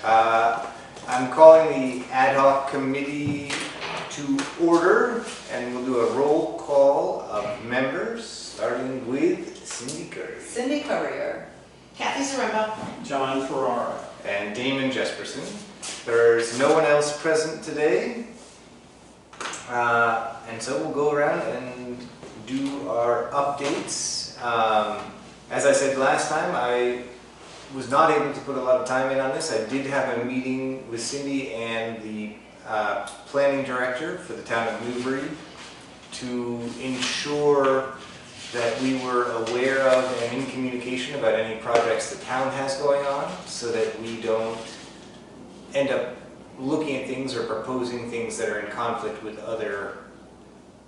I'm calling the ad hoc committee to order, and we'll do a roll call of members, starting with Cindy Curry. Cindy Courier. Kathy Zaremba. John Ferrara. And Damon Jesperson. There's no one else present today, and so we'll go around and do our updates. As I said last time, I was not able to put a lot of time in on this. I did have a meeting with Cindy and the planning director for the town of Newbury to ensure that we were aware of and in communication about any projects the town has going on, so that we don't end up looking at things or proposing things that are in conflict with other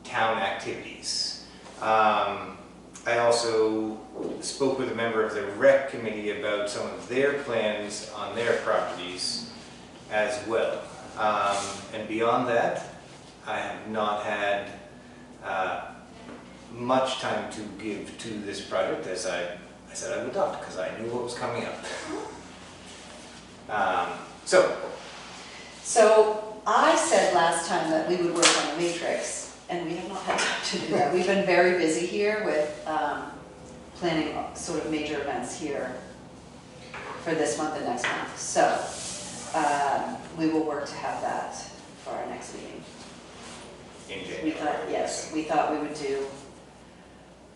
town activities. I also spoke with a member of the rec committee about some of their plans on their properties as well. And beyond that, I have not had much time to give to this project, as I said I would not, because I knew what was coming up. So I said last time that we would work on the matrix, and we have not had time to do that. We've been very busy here with planning sort of major events here for this month and next month. So we will work to have that for our next meeting. In January. We thought, yes, we thought we would do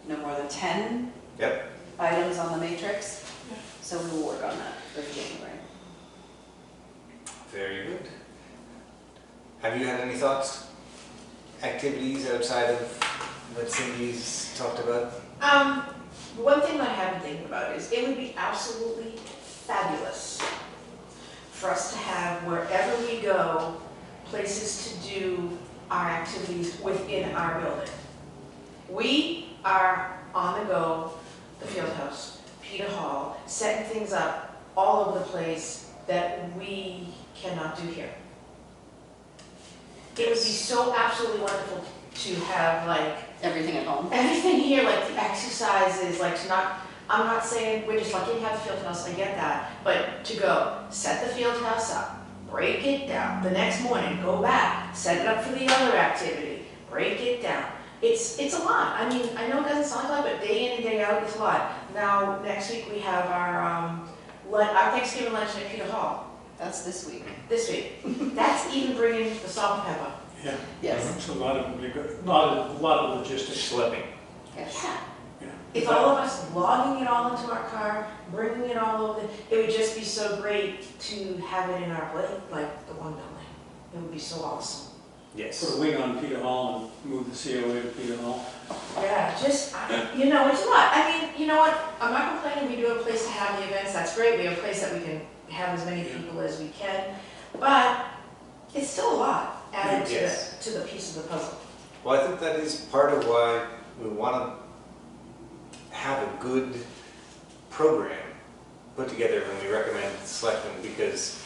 no more than 10 Yep. items on the matrix. So we will work on that for January. Very good. Have you had any thoughts, activities outside of what Cindy's talked about? One thing that I have been thinking about is it would be absolutely fabulous for us to have, wherever we go, places to do our activities within our building. We are on the go, the field house, Peter Hall, setting things up all over the place that we cannot do here. It would be so absolutely wonderful to have like Everything at home. everything here, like the exercises, like to not, I'm not saying we're just lucky to have the field house, I get that, but to go, set the field house up, break it down, the next morning, go back, set it up for the other activity, break it down. It's a lot. I mean, I know it doesn't sound like a lot, but day in and day out, it's a lot. Now, next week we have our Thanksgiving luncheon at Peter Hall, That's this week. this week. That's even bringing the salt and pepper. Yeah. Yes. It's a lot of logistics. Schlepping. Yes. Yeah. If all of us logging it all into our car, bringing it all over, it would just be so great to have it in our plate, like the one building. It would be so awesome. Yes. Put a wing on Peter Hall and move the COA to Peter Hall. Yeah, just, you know, it's a lot. I mean, you know what, I'm not complaining, we do have a place to have the events, that's great. We have a place that we can have as many people as we can, but it's still a lot added Yes. to the piece of the puzzle. Well, I think that is part of why we want to have a good program put together when we recommend selectmen, because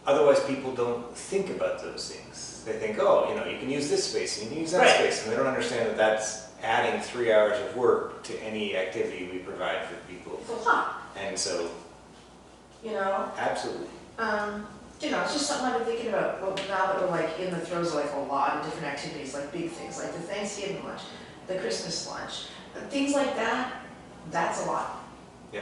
otherwise people don't think about those things. They think, oh, you know, you can use this space and you can use that Right. space, and they don't understand that that's adding 3 hours of work to any activity we provide for people. It's a lot, And so, you know? absolutely. You know, it's just something I've been thinking about, well, now that we're like in the throes of like a lot of different activities, like big things, like the Thanksgiving lunch, the Christmas lunch, things like that, that's a lot. Yeah.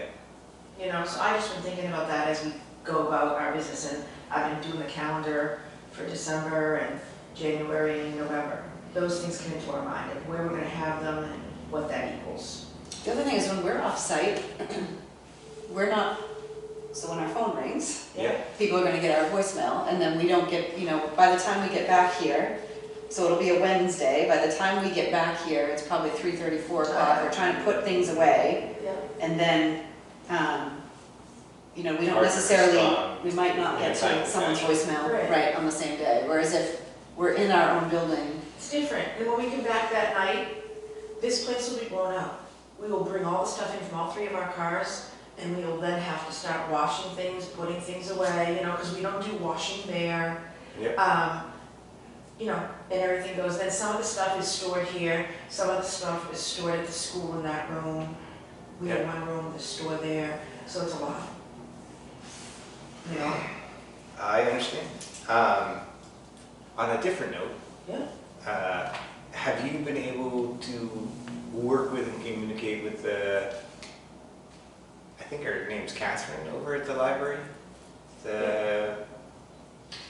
You know, so I've just been thinking about that as we go about our business, and I've been doing the calendar for December and January and November. Those things come into our mind, of where we're gonna have them and what that equals. The other thing is when we're off-site, we're not, so when our phone rings, Yeah. people are gonna get our voicemail, and then we don't get, you know, by the time we get back here, so it'll be a Wednesday, by the time we get back here, it's probably 3:30, 4 o'clock, we're trying to put things away, Yeah. and then, you know, we don't Hard to necessarily, respond we might not in get a timely to someone's fashion. voicemail Right. right on the same day, whereas if we're in our own building, It's different, and when we come back that night, this place will be blown out. We will bring all the stuff in from all 3 of our cars, and we will then have to start washing things, putting things away, you know, because we don't do washing there. Yep. You know, and everything goes, then some of the stuff is stored here, some of the stuff is stored at the school in that room. We have one room that's stored there, so it's a lot. you know? I understand. On a different note, Yeah. have you been able to work with and communicate with the, I think her name's Catherine over at the library?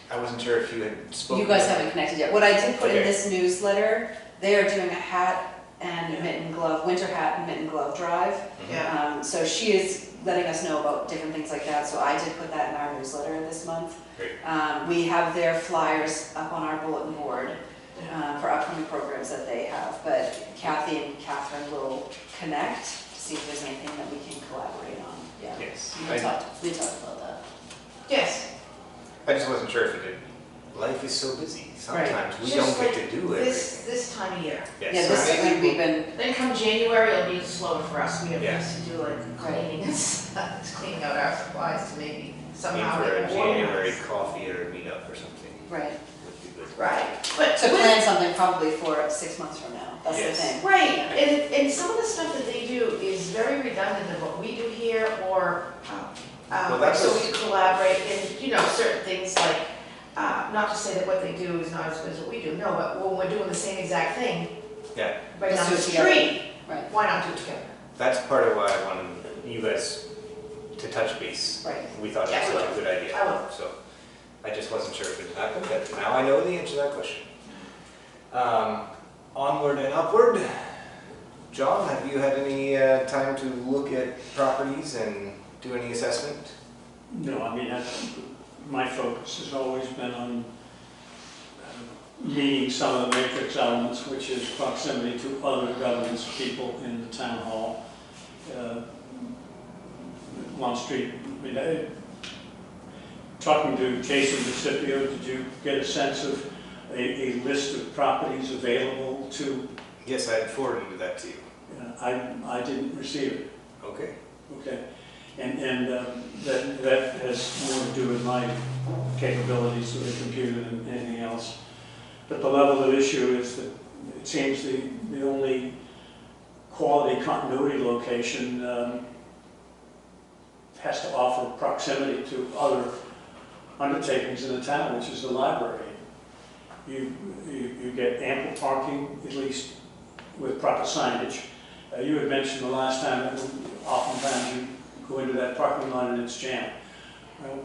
I wasn't sure if you had spoken. You guys with her. haven't connected yet. What I did put in Okay. this newsletter, they are doing a hat and Yeah. mitten glove, winter hat and mitten glove drive. Yeah. So she is letting us know about different things like that, so I did put that in our newsletter this month. Great. We have their flyers up on our bulletin board for upcoming programs that they have, but Kathy and Catherine will connect to see if there's anything that we can collaborate on. Yeah. Yes. We talked about that. Yes. I just wasn't sure if it did. Life is so busy. Sometimes we Just don't get like to do everything. This time of year. Yes. Yeah, So this maybe week we've been, Then come January, it'll be slower for us. We have Yeah. things to do like cleaning and stuff, cleaning out our supplies to maybe aim somehow for a get January organized. coffee or a meetup or something right, would be good. Right, but. to with- plan something probably for 6 months from now, that's the Yes. thing. Right, and some of the stuff that they do is very redundant of what we do here, or, Well, that so was- we collaborate in, you know, certain things like, not to say that what they do is not as good as what we do, no, but when we're doing the same exact thing, Yeah, right Let's down do the it together. street, Right, why not do it together? that's part of why I wanted you guys to touch base. right. We thought it Yeah, was we such a will. good idea. I will. So I just wasn't sure if it happened, but now I know the answer to that question. Onward and upward. John, have you had any time to look at properties and do any assessment? No, I mean, my focus has always been on meeting some of the matrix elements, which is proximity to other governance people in the town hall. Lawn Street, I mean, talking to Jason DeCipio, did you get a sense of a list of properties available to? Yes, I forwarded that to you. I didn't receive it. Okay. Okay, and that has more to do with my capabilities with the computer than anything else. But the level of issue is that it seems the only quality continuity location has to offer proximity to other undertakings in the town, which is the library. You get ample parking, at least with proper signage. You had mentioned the last time that oftentimes you go into that parking lot and it's jammed. Well,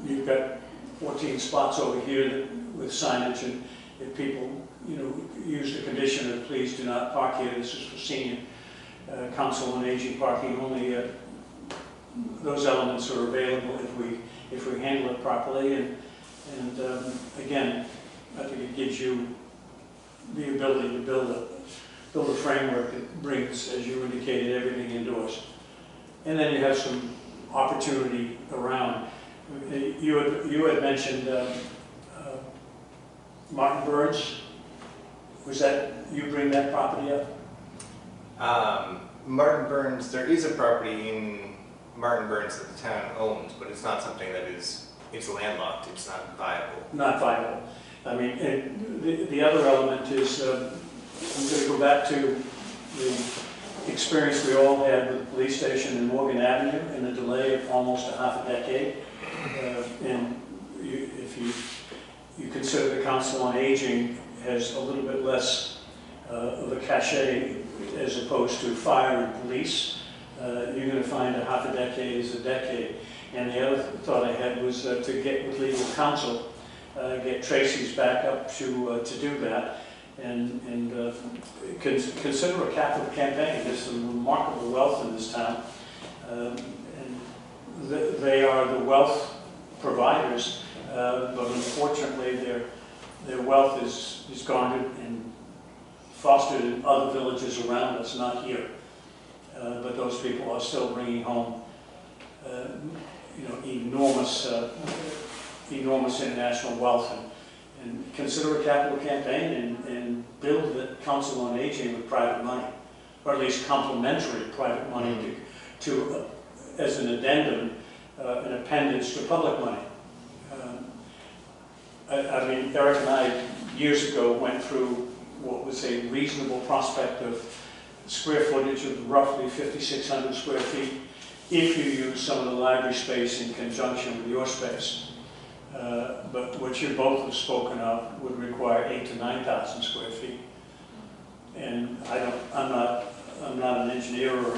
you've got 14 spots over here with signage, and if people, you know, use the condition of please do not park here, this is for senior council on aging parking only. Those elements are available if we handle it properly, and again, I think it gives you the ability to build a framework that brings, as you indicated, everything indoors. And then you have some opportunity around. You had mentioned Martin Burns. Was that, you bring that property up? Martin Burns, there is a property in Martin Burns that the town owns, but it's not something that is, it's landlocked, it's not viable. Not viable. I mean, the other element is, I'm going to go back to the experience we all had with the police station in Morgan Avenue and the delay of almost a half a decade. And if you consider the Council on Aging has a little bit less of a cachet as opposed to fire and police, you're going to find a half a decade is a decade. And the other thought I had was to get with legal counsel, get Tracy's back up to do that, and consider a capital campaign. There's some remarkable wealth in this town, and they are the wealth providers, but unfortunately their wealth is garnered and fostered in other villages around us, not here. But those people are still bringing home, you know, enormous international wealth, and consider a capital campaign and build the Council on Aging with private money, or at least complementary private money to as an addendum, an appendage to public money. I mean, Eric and I years ago went through what was a reasonable prospect of square footage of roughly 5,600 square feet if you use some of the library space in conjunction with your space. But what you both have spoken of would require 8,000 to 9,000 square feet. And I'm not an engineer or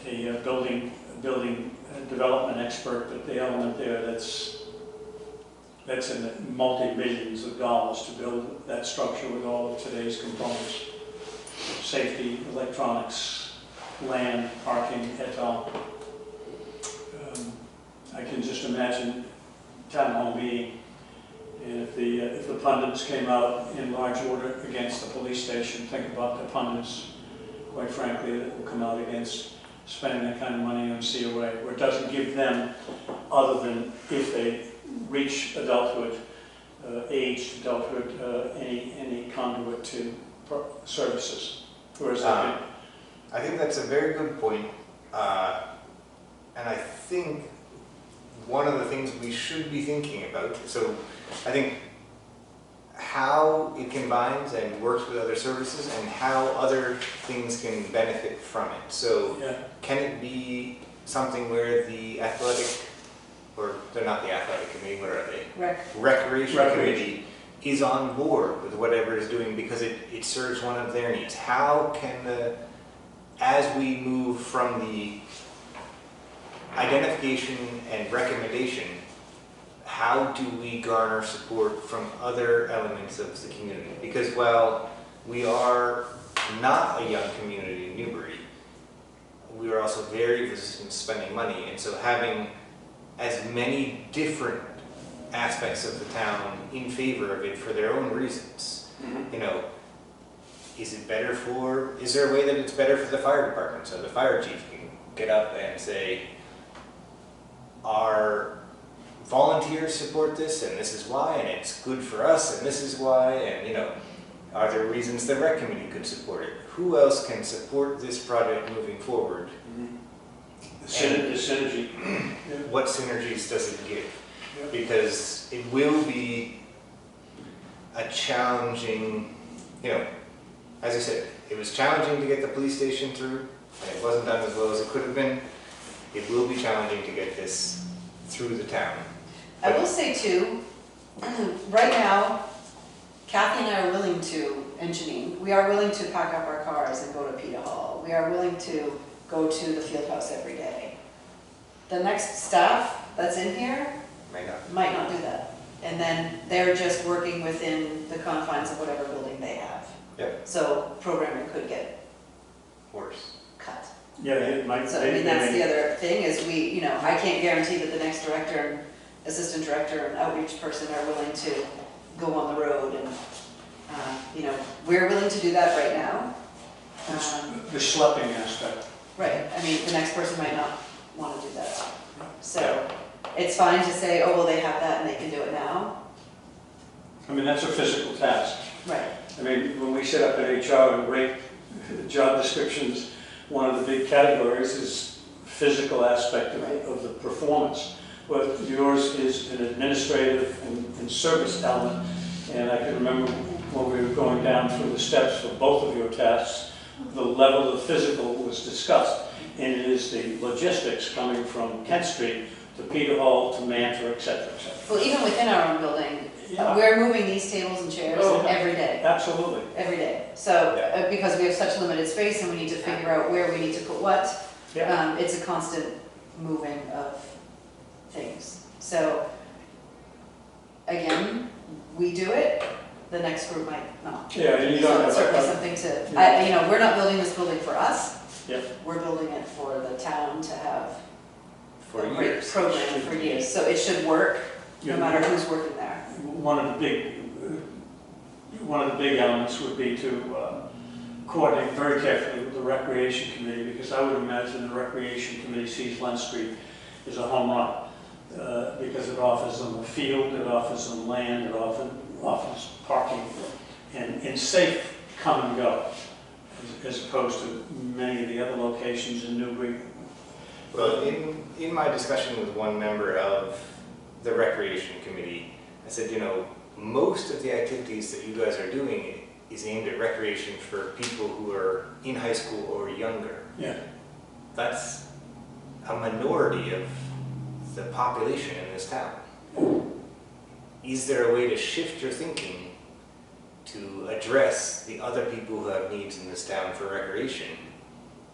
a building development expert, but the element there that's in the multi-millions of dollars to build that structure with all of today's components. Safety, electronics, land, parking, et al. I can just imagine town hall meeting, and if the pundits came out in large order against the police station, think about the pundits, quite frankly, that will come out against spending that kind of money on COA, where it doesn't give them, other than if they reach adulthood, aged adulthood, any conduit to services. Whereas I think that's a very good point, and I think one of the things we should be thinking about, so I think how it combines and works with other services and how other things can benefit from it. So yeah. can it be something where the athletic, or they're not the athletic committee, what are they? Recreation committee is on board with whatever it's doing because it serves one of their needs. How can as we move from the identification and recommendation, how do we garner support from other elements of the community? Because while we are not a young community in Newbury, we are also very resistant to spending money, and so having as many different aspects of the town in favor of it for their own reasons. You know, is there a way that it's better for the fire department, so the fire chief can get up and say, our volunteers support this and this is why, and it's good for us and this is why, and you know, are there reasons the rec committee could support it? Who else can support this project moving forward? The synergy. What synergies does it give? Yeah. Because it will be a challenging, you know, as I said, it was challenging to get the police station through, and it wasn't done as well as it could have been. It will be challenging to get this through the town. I will say too, right now, Kathy and I are willing to, and Janine, we are willing to pack up our cars and go to Peter Hall. We are willing to go to the field house every day. The next staff that's in here might not do that. And then they're just working within the confines of whatever building they have. Yep. So programming could get Worse. cut. Yeah, it might. So I mean, that's the other thing is we, you know, I can't guarantee that the next director and assistant director and outreach person are willing to go on the road and, you know, we're willing to do that right now. The schlepping aspect. Right, I mean, the next person might not want to do that. So it's fine to say, oh, well, they have that and they can do it now. I mean, that's a physical task. Right. I mean, when we set up at HR and rate job descriptions, one of the big categories is physical aspect of the performance. But yours is an administrative and service element. And I can remember when we were going down through the steps for both of your tasks, the level of physical was discussed. And it is the logistics coming from Kent Street to Peter Hall to Mantua, et cetera, et cetera. Well, even within our own building, Yeah. we're moving these tables and chairs every day. Absolutely. Every day. So, because we have such limited space and we need to figure out where we need to put what, Yeah. it's a constant moving of things. So, again, we do it, the next group might not. Yeah, and you So don't it's have certainly something to, you know, we're not building this building for us. Yep. We're building it for the town to have For a great years. program for years. So it should work, no Yeah. matter who's working there. One of the big elements would be to coordinate very carefully with the Recreation Committee, because I would imagine the Recreation Committee sees Lent Street as a home run, because it offers them a field, it offers them land, it offers parking, and safe come and go, as opposed to many of the other locations in Newbury. Well, in my discussion with one member of the Recreation Committee, I said, you know, most of the activities that you guys are doing is aimed at recreation for people who are in high school or younger. Yeah. that's a minority of the population in this town. Is there a way to shift your thinking to address the other people who have needs in this town for recreation,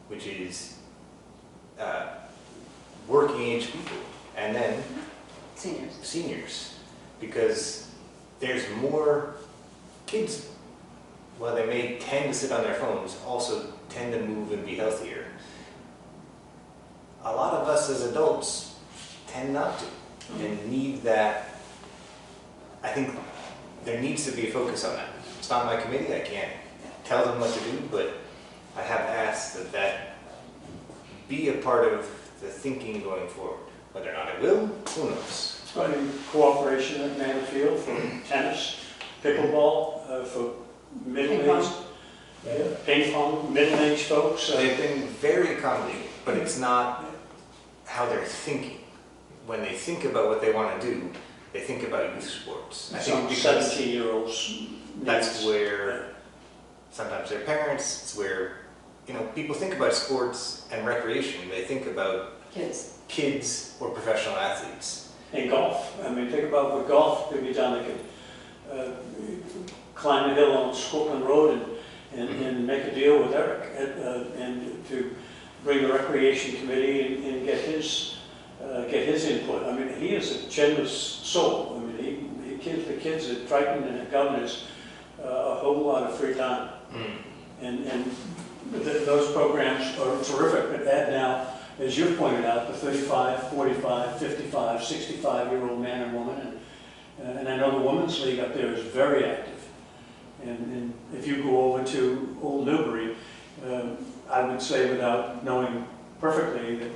which is working age people, and then seniors, because there's more kids, while they may tend to sit on their phones, also tend to move and be healthier. A lot of us as adults tend not to, and need that. I think there needs to be a focus on that. It's not my committee, I can't tell them what to do, but I have asked that that be a part of the thinking going forward. Whether or not it will, who knows? Got any cooperation at Manor Field for tennis, pickleball, for middle-aged, ping pong, middle-aged folks? They've been very accommodating, but it's not how they're thinking. When they think about what they want to do, they think about youth sports. I think because 17-year-olds. that's where sometimes their parents, it's where, you know, people think about sports and recreation. They think about kids or professional athletes. And golf. I mean, think about what golf could be done. They could climb the hill on Scotland Road and make a deal with Eric and to bring the recreation committee and get his input. I mean, he is a generous soul. I mean, he gives the kids at Triton and at Governors a whole lot of free time. And those programs are terrific. But add now, as you've pointed out, the 35, 45, 55, 65-year-old man and woman. And I know the Women's League up there is very active. And if you go over to Old Newbury, I would say without knowing perfectly that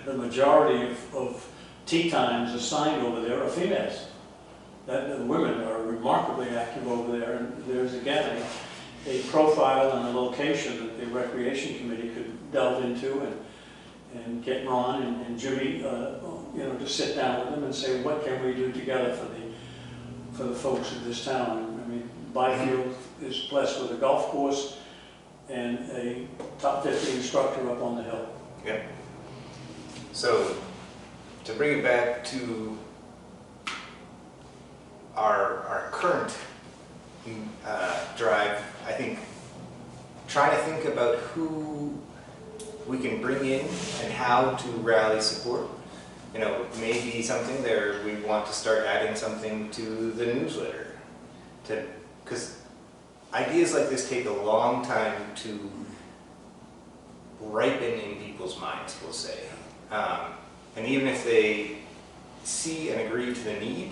the majority of tea times assigned over there are females. That the women are remarkably active over there, and there's again a profile and a location that the Recreation Committee could delve into and get Ron and Jimmy, to sit down with them and say, what can we do together for the folks of this town? I mean, Byfield is blessed with a golf course and a top 50 instructor up on the hill. Yep. So, to bring it back to our current drive, I think trying to think about who we can bring in and how to rally support. You know, maybe something there we want to start adding something to the newsletter, because ideas like this take a long time to ripen in people's minds, we'll say. And even if they see and agree to the need,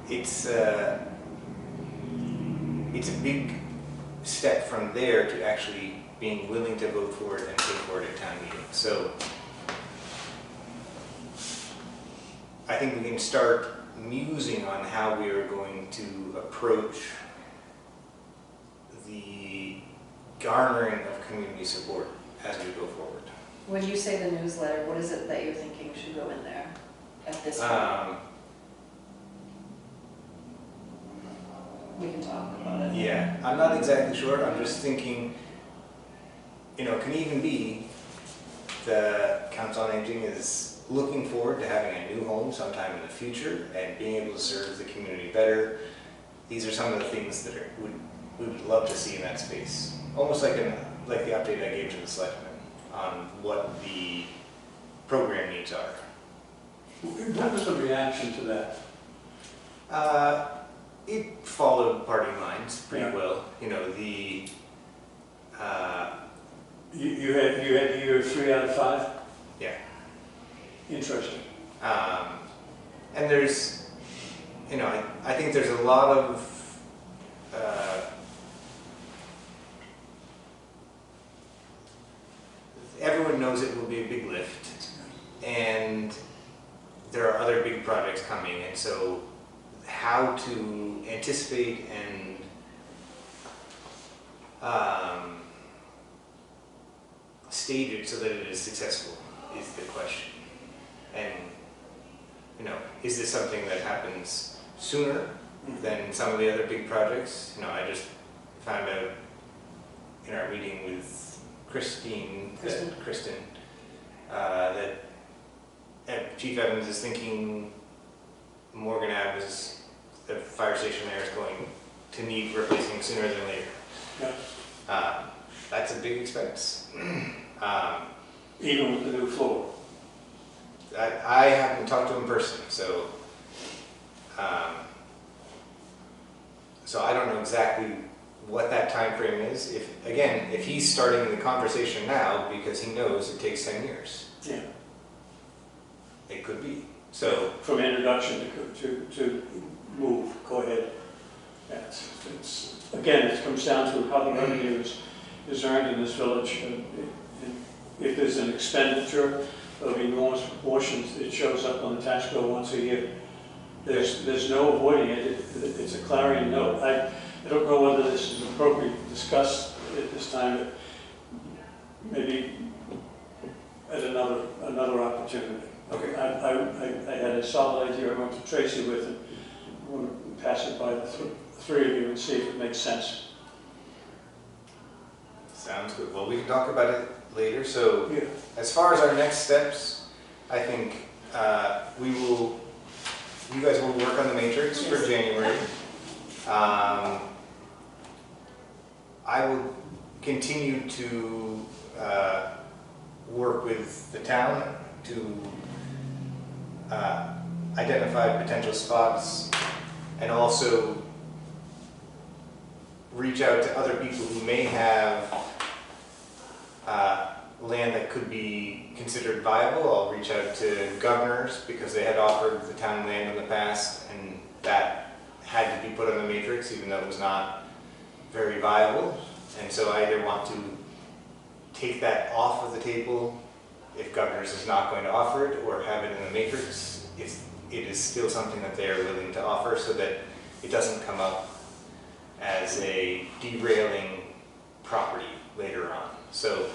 it's a big step from there to actually being willing to vote for it and take for it at town meeting. So I think we can start musing on how we are going to approach the garnering of community support as we go forward. When you say the newsletter, what is it that you're thinking should go in there at this point? We can talk about it. Yeah, I'm not exactly sure. I'm just thinking, you know, it can even be the Council on Aging is looking forward to having a new home sometime in the future and being able to serve the community better. These are some of the things that we would love to see in that space. Almost like the update I gave to the selectmen on what the program needs are. What was the reaction to that? It followed party lines pretty Yeah. well. You know, You had your 3 out of 5? yeah. Interesting. And there's, you know, I think there's a lot of everyone knows it will be a big lift, and there are other big projects coming, and so how to anticipate and stage it so that it is successful is the question. And, you know, is this something that happens sooner than some of the other big projects? You know, I just found out in our meeting with Kristen, that Chief Evans is thinking Morgan Ave is, the fire station there is going to need replacing sooner than later. Yeah. That's a big expense. Even with the new floor. I haven't talked to him personally, so I don't know exactly what that time frame is. If he's starting the conversation now because he knows it takes 10 years, Yeah. it could be. So From introduction to move, go ahead. Yeah, again, it comes down to how the revenue is earned in this village. And if there's an expenditure of enormous proportions, it shows up on the tax bill once a year. There's no avoiding it. It's a clarion note. I don't know whether this is appropriate to discuss at this time, but maybe at another opportunity. Okay. I had a solid idea I went to Tracy with, and I want to pass it by the three of you and see if it makes sense. sounds good. Well, we can talk about it later. So Yeah. as far as our next steps, I think you guys will work on the matrix for Yes. January. I will continue to work with the town to identify potential spots and also reach out to other people who may have land that could be considered viable. I'll reach out to governors because they had offered the town land in the past and that had to be put on the matrix even though it was not very viable. And so I either want to take that off of the table if governors is not going to offer it or have it in the matrix if it is still something that they are willing to offer so that it doesn't come up as a derailing property later on. So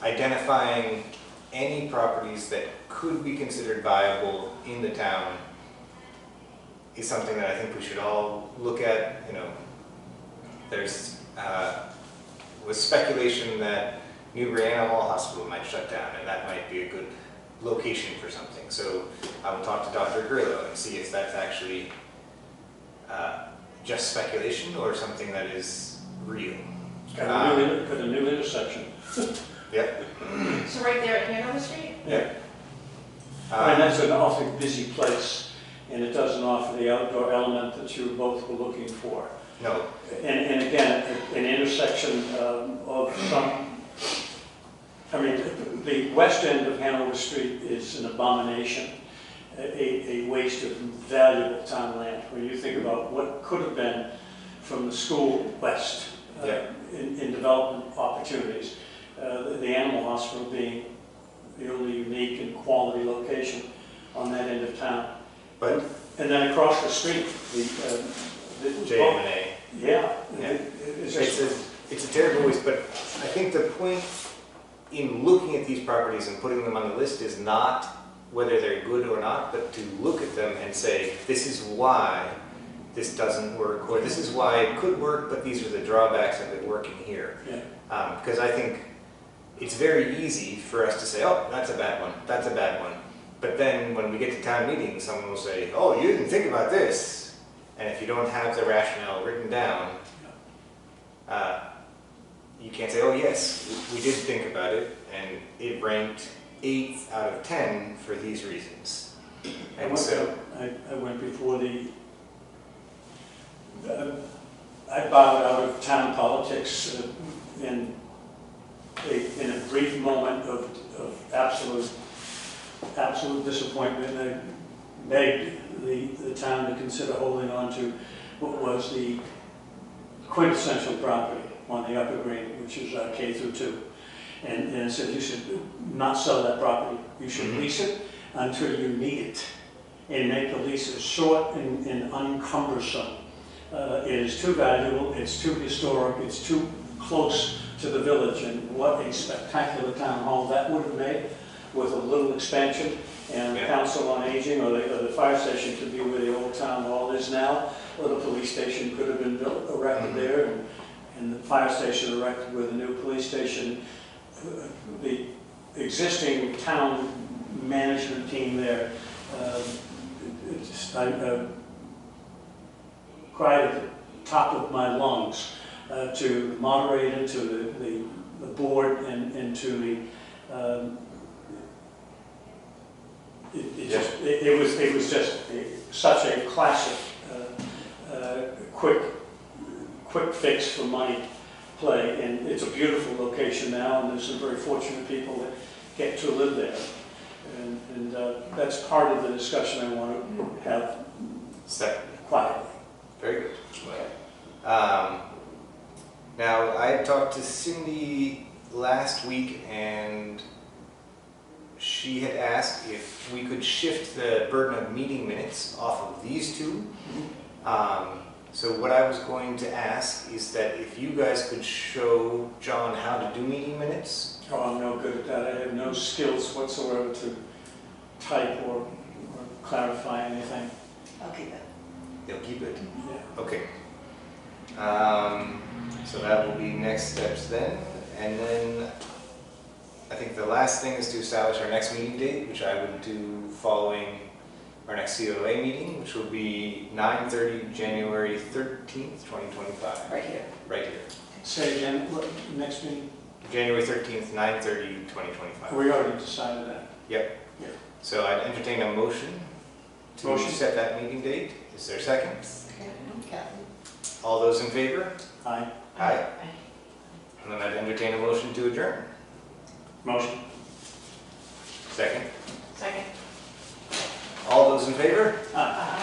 identifying any properties that could be considered viable in the town is something that I think we should all look at. You know, there's was speculation that Newbury Animal Hospital might shut down, and that might be a good location for something. So I will talk to Dr. Grillo and see if that's actually just speculation or something that is real. Got a new intersection. Yep. So right there at Hanover Street? Yeah. I mean, that's an awfully busy place, and it doesn't offer the outdoor element that you both were looking for. No. And again, an intersection of some, I mean, the west end of Hanover Street is an abomination, a waste of valuable town land. When you think about what could have been from the school west in development opportunities, the animal hospital being the only unique and quality location on that end of town. But And then across the street, the JM&A. Yeah. Yeah. It's just, It's a terrible waste, but I think the point in looking at these properties and putting them on the list is not whether they're good or not, but to look at them and say, this is why this doesn't work, or this is why it could work, but these are the drawbacks of it working here. yeah. Because I think it's very easy for us to say, oh, that's a bad one, that's a bad one. But then when we get to town meetings, someone will say, oh, you didn't think about this. And if you don't have the rationale written down, you can't say, oh yes, we did think about it, and it ranked 8th out of 10 for these reasons. And so, I went before I bowed out of town politics in a brief moment of absolute disappointment. I begged the town to consider holding on to what was the quintessential property on the Upper Green, which is K through 2. And I said, you should not sell that property. You should lease it until you need it. And make the leases short and uncumbersome. It is too valuable, it's too historic, it's too close to the village, and what a spectacular town hall that would have made with a little expansion, and the council on aging or the fire station could be where the old town hall is now, or the police station could have been built, erected there, and the fire station erected with a new police station. The existing town management team there, I cried at the top of my lungs to the moderator, to the board, and to the it was just such a classic quick fix for money play, and it's a beautiful location now, and there's some very fortunate people that get to live there, and that's part of the discussion I want to have Second. quietly. Very good. Now, I had talked to Cindy last week, and she had asked if we could shift the burden of meeting minutes off of these two. So what I was going to ask is that if you guys could show John how to do meeting minutes. Oh, I'm no good at that. I have no skills whatsoever to type or clarify anything. I'll keep it. You'll keep it. Yeah. Okay. So that will be next steps then. And then I think the last thing is to establish our next meeting date, which I would do following our next COA meeting, which will be 9:30 January 13th, 2025. Right here. Right here. Say again, what, next meeting? January 13th, 9:30, 2025. We already decided that. Yep. Yeah. So I'd entertain a motion to Motion. set that meeting date. Is there a second? Okay. All those in favor? Aye. Aye. And then I'd entertain a motion to adjourn. Motion. Second. Second. All those in favor? Aye.